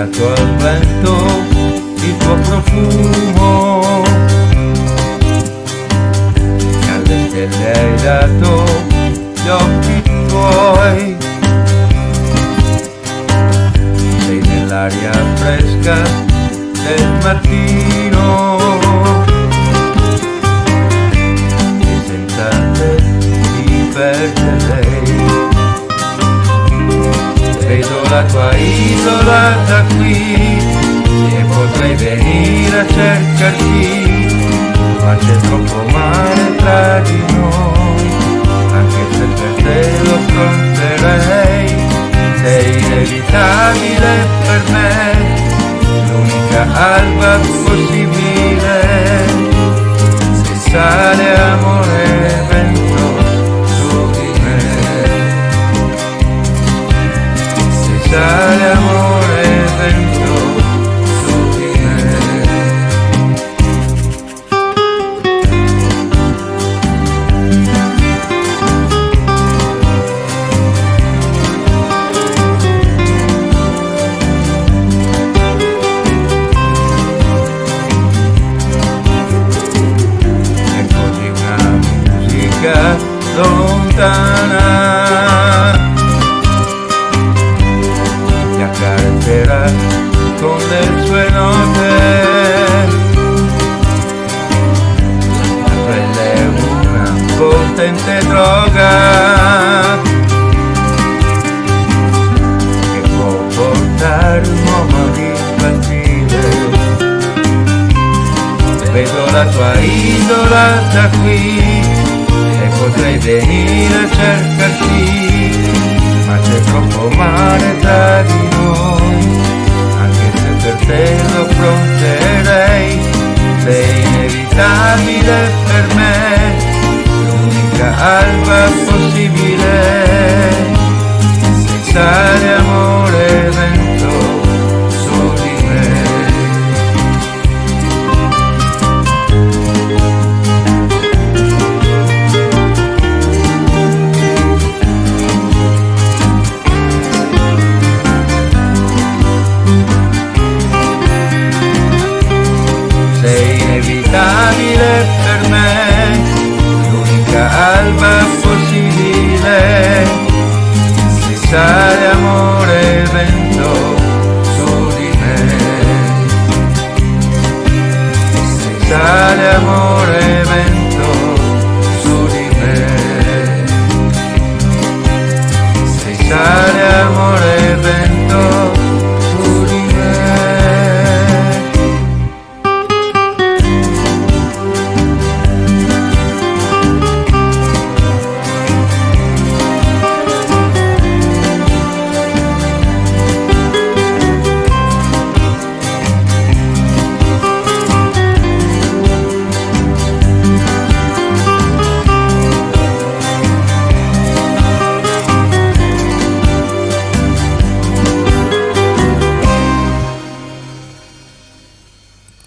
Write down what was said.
lasciato al vento il tuo profumo, e alle stelle hai dato gli occhi tuoi. Sei nell'aria fresca del mattino e senza te mi perderei. Vedo la tua isola da qui e potrei venire a cercarti, ma c'è troppo mare tra di noi, anche se per te lo affronterei. Sei inevitabile per me, l'unica alba possibile. Se sale amore vento su di me, se sale amore vento su di me. Lontana ti accarezzerà con le sue note, la pelle è una potente droga che può portare un uomo ad impazzire. Vedo la tua isola da qui e potrei venire a cercarti, ma c'è troppo mare tra di noi, anche se per te lo affronterei. Sei inevitabile per me, l'unica alba possibile. Se sale amore vento su di me. Inevitabile per me, l'unica alba possibile. Se sai